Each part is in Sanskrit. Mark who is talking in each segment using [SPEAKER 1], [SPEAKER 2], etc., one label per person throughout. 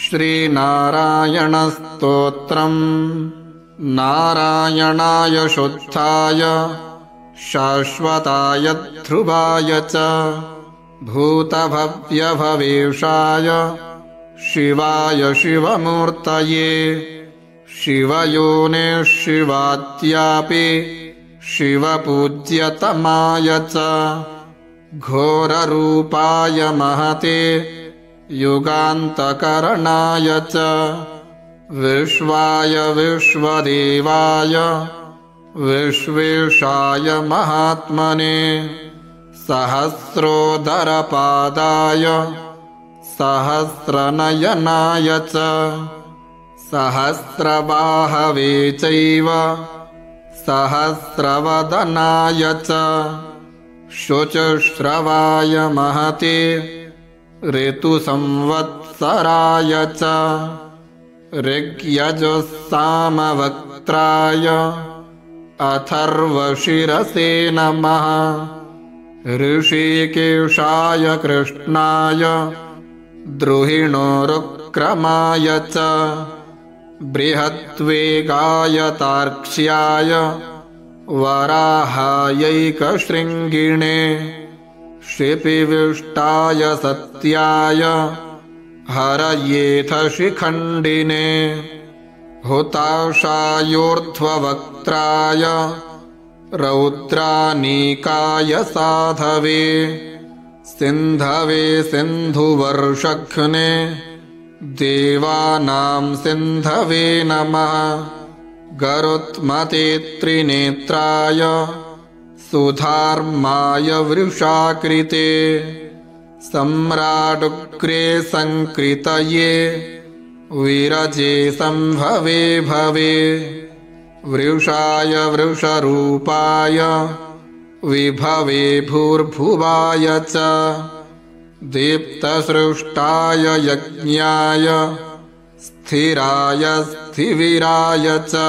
[SPEAKER 1] श्रीनारायणस्तोत्रम् नारायणाय शुद्धाय शाश्वताय ध्रुवाय च भूतभव्यभवेशाय शिवाय शिवमूर्तये शिवयोने शिवात्यापि शिवपूज्यतमाय च घोररूपाय महते युगान्तकरणाय च विश्वाय विश्वदेवाय विश्वेशाय महात्मने सहस्रोदरपादाय सहस्रनयनाय च सहस्रबाहवे चैव सहस्रवदनाय च शुचश्रवाय महते ऋतुसंवत्सराय च ऋग्यजुस्सामवक्त्राय अथर्वशिरसे नमः ऋषिकेशाय कृष्णाय द्रुहिणोरुक्रमाय च बृहद्वेगाय तार्क्ष्याय वराहायैकशृङ्गिणे शिपिविष्टाय सत्याय हरयेथ शिखण्डिने हुताशायोर्ध्ववक्त्राय रौद्रानीकाय साधवे सिन्धवे सिन्धुवर्षघ्ने देवानां सिन्धवे नमः गरुत्मते त्रिनेत्राय सुधार्माय वृषाकृते सम्राडुग्रे संकृतये विरजे संभवे भवे वृषाय वृषरूपाय विभवे भूर्भुवाय च दीप्तसृष्टाय यज्ञाय स्थिराय स्थिविराय च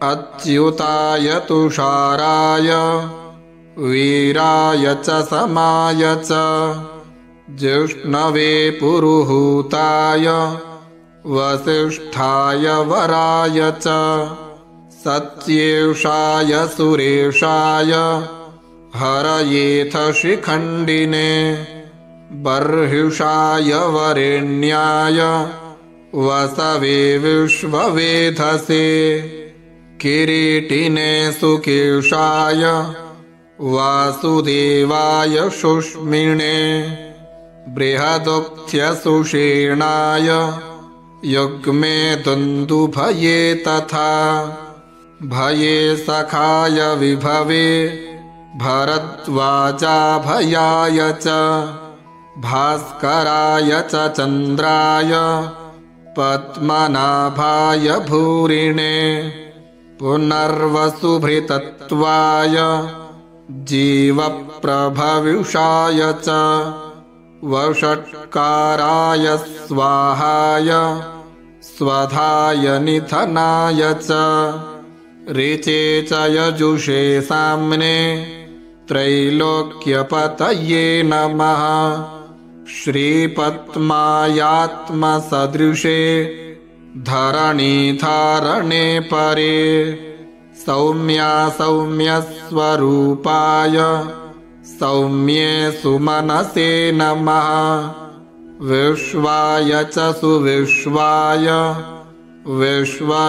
[SPEAKER 1] अच्युताय तुषाराय वीराय च समाय च जिष्णवे पुरुहूताय वसिष्ठाय वराय च सत्येशाय सुरेशाय हरयेथ शिखण्डिने बर्हिषाय वरेण्याय वसवे विश्ववेधसे किरीटिने सुकेशाय वासुदेवाय शुष्मिणे बृहदुक्थ्यसुषेणाय युग्मे दुन्दुभये तथा भये सखाय विभवे भरद्वाजाभयाय च भास्कराय च चन्द्राय पद्मनाभाय भूरिणे पुनर्वसुभृतत्वाय जीवप्रभविषाय च वषट्काराय स्वाहाय स्वधाय निधनाय च ऋचे च यजुषे साम्ने त्रैलोक्यपतये नमः श्रीपद्मायात्मसदृशे धरणीधारणे परे सौम्या सौम्यस्वरूपाय सौम्ये सुमनसे नमः विश्वाय च सुविश्वाय विश्वरूपधराय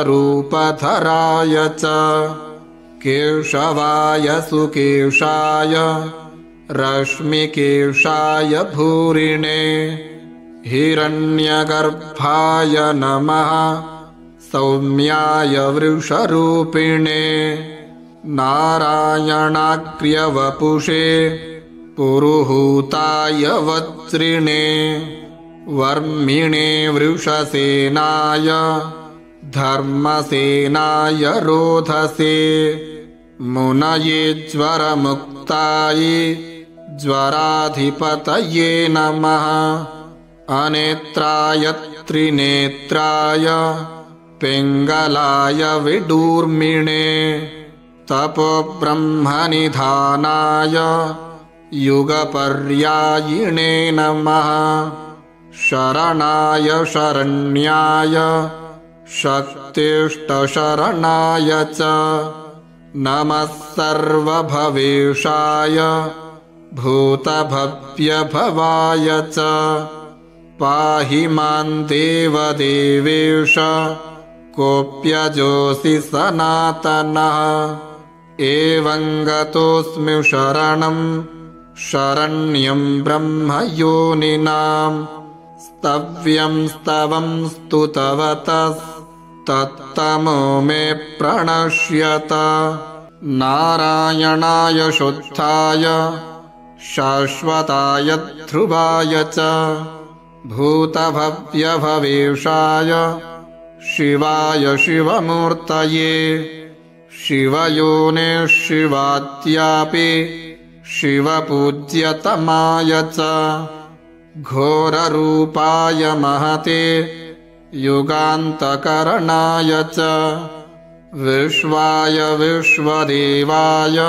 [SPEAKER 1] च केशवाय सुकेशाय रश्मिकेशाय भूरिणे हिरण्यगर्भाय नमः सौम्याय वृषरूपिणे नारायणाग्र्यवपुषे पुरुहूताय वज्रिणे वर्मिणे वृषसेनाय धर्मसेनाय रोधसे मुनये ज्वरमुक्ताय ज्वराधिपतये नमः अनेत्राय त्रिनेत्राय पिङ्गलाय विडूर्मिणे तपोब्रह्मनिधानाय युगपर्यायिणे नमः शरणाय शरण्याय शक्तिष्टशरणाय च नमः सर्वभवेशाय भूतभव्यभवाय च पाहि मां देवदेवेश कोऽप्यजोऽसि सनातनः एवं गतोऽस्मि शरणं शरण्यं ब्रह्मयोनिनां स्तव्यं स्तवं स्तुतवतस्तत्तमो मे प्रणश्यत नारायणाय शुद्धाय शाश्वताय ध्रुवाय च भूतभव्यभवेशाय शिवाय शिवमूर्तये शिवयोने शिवात्यापि शिवपूज्यतमाय च घोररूपाय महते युगान्तकरणाय च विश्वाय विश्वदेवाय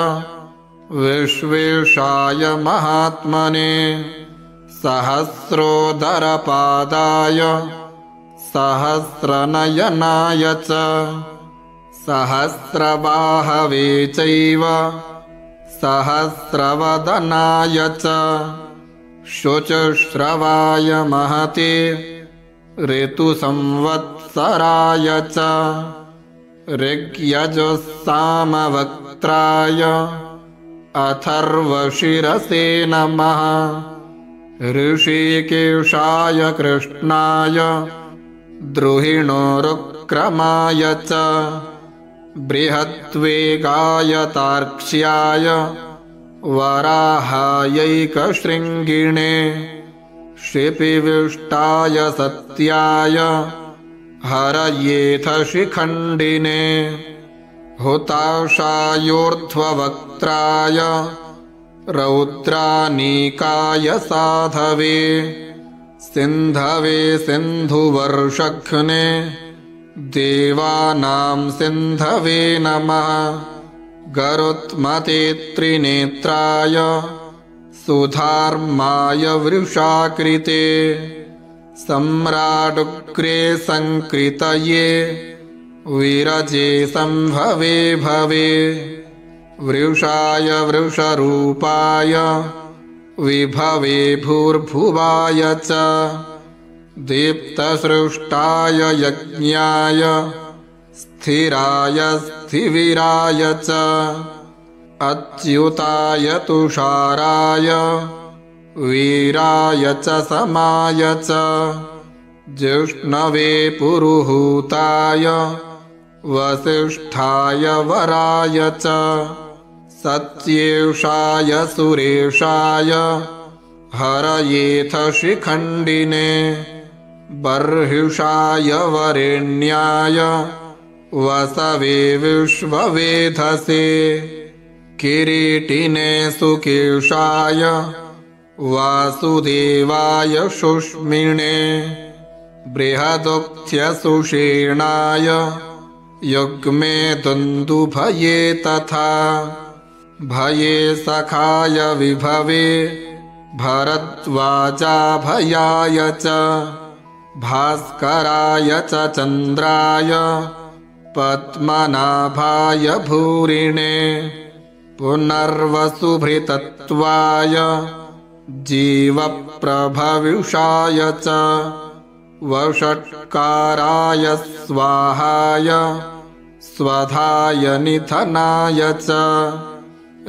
[SPEAKER 1] विश्वेशाय महात्मने सहस्रोदरपादाय सहस्रनयनाय च सहस्रबाहवे चैव सहस्रवदनाय च शुचश्रवाय महते ऋतुसंवत्सराय च ऋग्यजुस्सामवक्त्राय अथर्वशिरसे नमः ऋषिकेशाय कृष्णाय द्रुहिणोरुक्रमाय च बृहद्वेगाय तार्क्ष्याय वराहायैकशृङ्गिणे शिपिविष्टाय सत्याय हरयेथ शिखण्डिने हुताशायोर्ध्ववक्त्राय रौद्रानीकाय साधवे सिन्धवे सिन्धुवर्षघ्ने देवानां सिन्धवे नमः गरुत्मते त्रिनेत्राय सुधार्माय वृषाकृते सम्राडुग्रे संकृतये विरजे संभवे भवे वृषाय वृषरूपाय विभवे भूर्भुवाय च दीप्तसृष्टाय यज्ञाय स्थिराय स्थिविराय च अच्युताय तुषाराय वीराय च समाय च जिष्णवे पुरुहूताय वसिष्ठाय वराय च सत्येशाय सुरेशाय हरयेथ शिखण्डिने बर्हिषाय वरेण्याय वसवे विश्ववेधसे किरीटिने सुकेशाय वासुदेवाय शुष्मिणे बृहदुक्थ्यसुषेणाय युग्मे दुन्दुभये तथा भये सखाय विभवे भरद्वाजाभयाय च भास्कराय च चन्द्राय पद्मनाभाय भूरिणे पुनर्वसुभृतत्वाय जीवप्रभविषाय च वषट्काराय स्वाहाय स्वधाय निधनाय च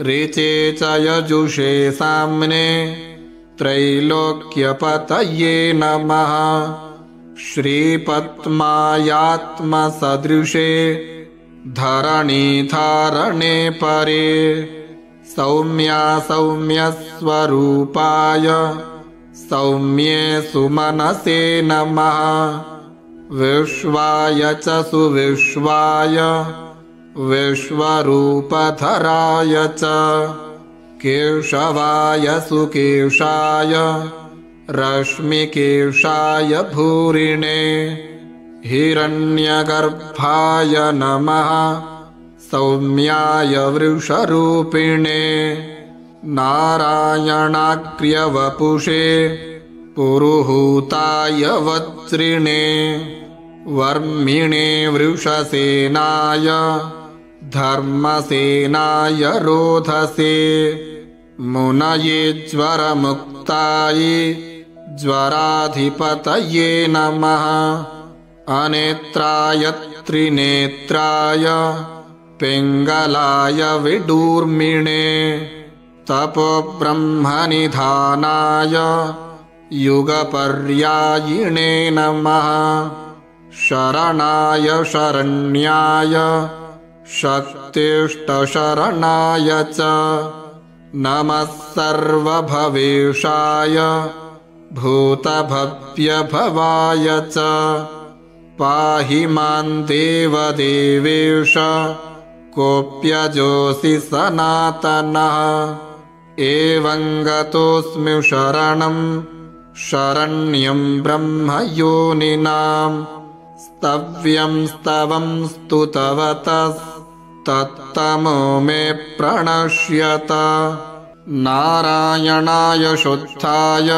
[SPEAKER 1] ऋचे च यजुषे साम्ने त्रैलोक्यपतये नमः श्रीपद्मायात्मसदृशे धरणीधारणे परे सौम्या सौम्यस्वरूपाय सौम्ये सुमनसे नमः विश्वाय च सुविश्वाय विश्वरूपधराय च केशवाय सुकेशाय रश्मिकेशाय भूरिणे हिरण्यगर्भाय नमः सौम्याय वृषरूपिणे नारायणाग्र्यवपुषे पुरुहूताय वज्रिणे वर्मिणे वृषसेनाय धर्मसेनाय रोधसे मुनये ज्वरमुक्ताय ज्वराधिपतये नमः अनेत्राय त्रिनेत्राय पिङ्गलाय विडूर्मिणे तपोब्रह्मनिधानाय युगपर्यायिणे नमः शरणाय शरण्याय शक्तिष्टशरणाय च नमः सर्वभवेशाय भूतभव्यभवाय च पाहि मां देवदेवेश कोऽप्यजोऽसि सनातनः एवं गतोऽस्मि शरणं शरण्यं ब्रह्मयोनिनां स्तव्यं स्तवं स्तुतवतस्तत्तमो मे प्रणश्यत नारायणाय शुद्धाय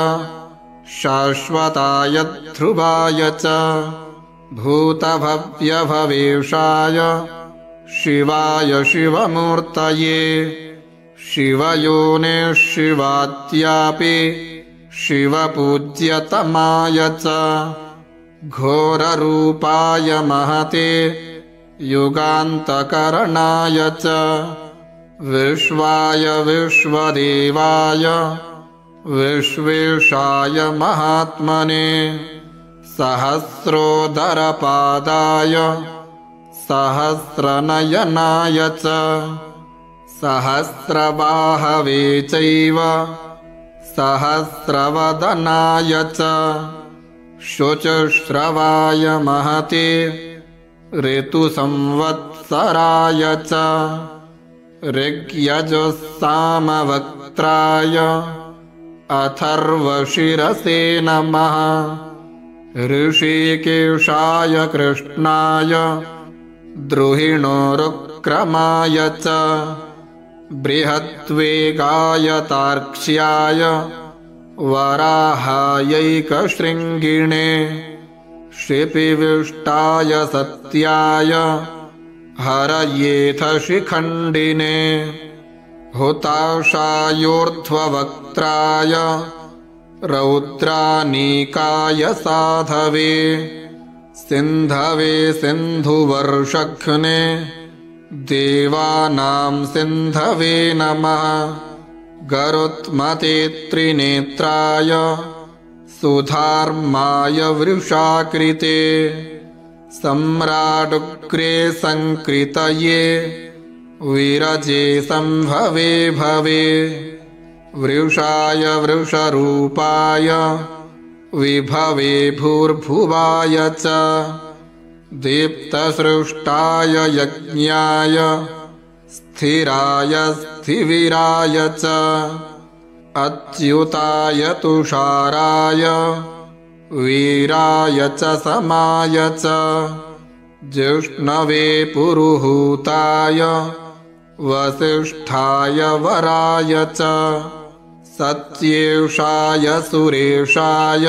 [SPEAKER 1] शाश्वताय ध्रुवाय च भूतभव्यभवेशाय शिवाय शिवमूर्तये शिवयोने शिवात्यापि शिवपूज्यतमाय च घोररूपाय महते युगान्तकरणाय च विश्वाय विश्वदेवाय विश्वेशाय महात्मने सहस्रोदरपादाय सहस्रनयनाय च सहस्रबाहवे चैव सहस्रवदनाय च शुचश्रवाय महते ऋतुसंवत्सराय च ऋग्यजुस्सामवक्त्राय अथर्वशिरसे नमः ऋषिकेशाय कृष्णाय द्रुहिणोरुक्रमाय च बृहद्वेगाय तार्क्ष्याय वराहायैकशृङ्गिणे शिपिविष्टाय सत्याय हरयेथ शिखण्डिने हुताशायोर्ध्ववक्त्राय रौद्रानीकाय साधवे सिन्धवे सिन्धुवर्षघ्ने देवानां सिन्धवे नमः गरुत्मते त्रिनेत्राय सुधार्माय वृषाकृते सम्राडुग्रे संकृतये विरजे संभवे भवे वृषाय वृषरूपाय विभवे भूर्भुवाय च दीप्तसृष्टाय यज्ञाय स्थिराय स्थिविराय च अच्युताय तुषाराय वीराय च समाय च जिष्णवे पुरुहूताय वसिष्ठाय वराय च सत्येशाय सुरेशाय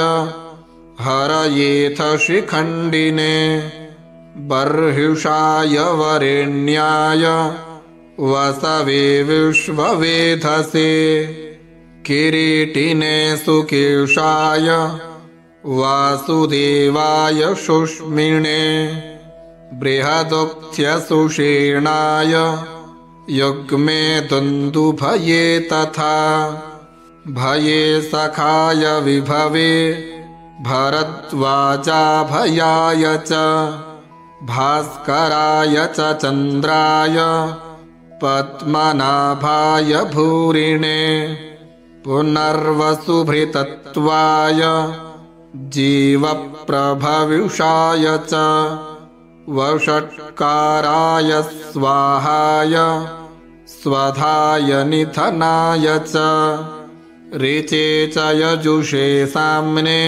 [SPEAKER 1] हरयेथ शिखण्डिने बर्हिषाय वरेण्याय वसवे विश्ववेधसे किरीटिने सुकेशाय वासुदेवाय शुष्मिणे बृहदुक्थ्यसुषेणाय युग्मे दुन्दुभये तथा भये सखाय विभवे भरद्वाजाभयाय च भास्कराय च चन्द्राय पद्मनाभाय भूरिणे पुनर्वसुभृतत्वाय जीवप्रभविषाय च वषट्काराय स्वाहाय स्वधाय निधनाय च ऋचे च यजुषे साम्ने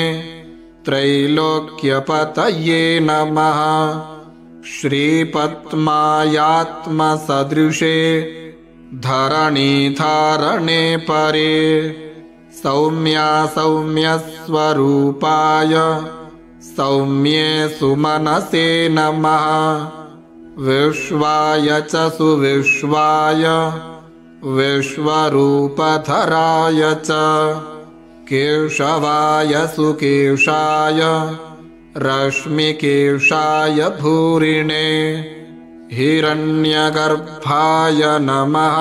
[SPEAKER 1] त्रैलोक्यपतये नमः श्रीपद्मायात्मसदृशे धरणीधारणे परे सौम्या सौम्यस्वरूपाय सौम्ये सुमनसे नमः। विश्वाय च सुविश्वाय विश्वरूपधराय च केशवाय सुकेशाय रश्मिकेशाय भूरिणे हिरण्यगर्भाय नमः।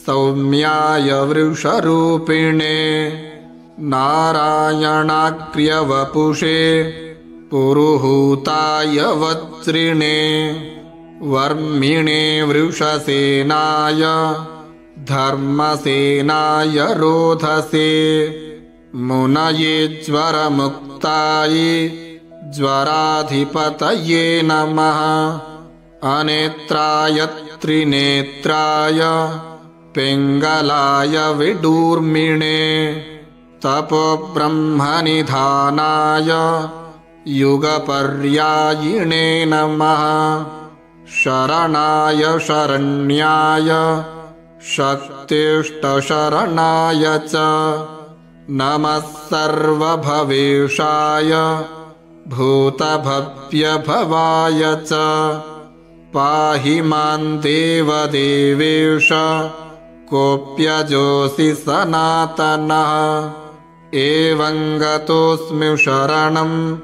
[SPEAKER 1] सौम्याय वृषरूपिणे नारायणाग्र्यवपुषे पुरुहूताय वज्रिणे वर्मिणे वृषसेनाय धर्मसेनाय रोधसे मुनये ज्वरमुक्ताये ज्वराधिपतये नमः। अनेत्राय त्रिनेत्राय पिङ्गलाय विडूर्मिणे तपोब्रह्मनिधानाय युगपर्यायिणे नमः। शरणाय शरण्याय शक्तिष्टशरणाय च नमः। सर्वभवेशाय भूतभव्यभवाय च पाहि मां देवदेवेश कोऽप्यजोऽसि सनातनः। एवं गतोऽस्मि शरणं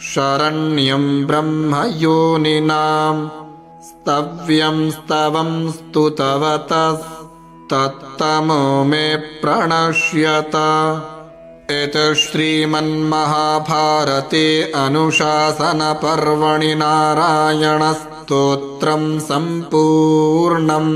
[SPEAKER 1] शरण्यं ब्रह्मयोनिनां स्तव्यं स्तवं स्तुतवतस्तत्तमो मे प्रणश्यत। इति श्रीमन्महाभारते अनुशासनपर्वणि नारायणस्तोत्रं सम्पूर्णम्।